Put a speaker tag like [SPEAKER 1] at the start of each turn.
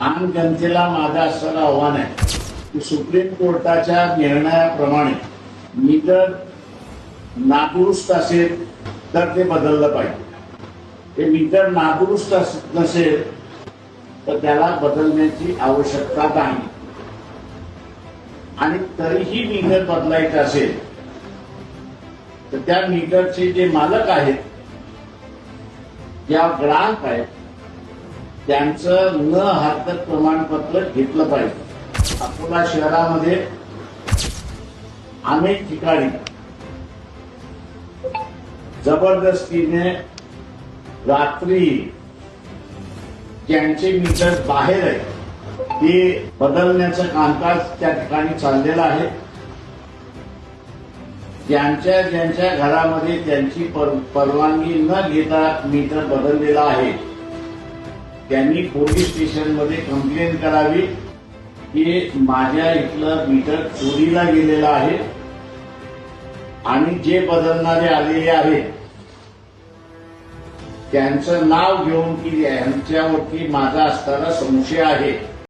[SPEAKER 1] आम जनतेला माझं असं आव्हान आहे की सुप्रीम कोर्टाच्या निर्णयाप्रमाणे मीटर नादुरुस्त असेल तर ते बदललं पाहिजे. ते मीटर नादुरुस्त नसेल तर त्याला बदलण्याची आवश्यकता नाही. आणि तरीही मीटर बदलायचं असेल तर त्या मीटरचे जे मालक आहेत, ज्या ग्राहक आहेत, त्यांचं न हरकत प्रमाणपत्र घेतलं पाहिजे. अकोला शहरामध्ये अनेक ठिकाणी जबरदस्तीने रात्री ज्यांचे मीटर बाहेर आहे ते बदलण्याचं कामकाज त्या ठिकाणी चाललेलं आहे. ज्यांच्या ज्यांच्या घरामध्ये त्यांची परवानगी न घेता मीटर बदललेला आहे त्यांनी पोलीस स्टेशनमध्ये कंप्लेंट करावी की माझ्या इथलं मीटर चोरीला गेलेलं आहे आणि जे बदलणारे आलेले आहेत त्यांचं नाव घेऊन की यांच्यावरती माझा असताना संशय आहे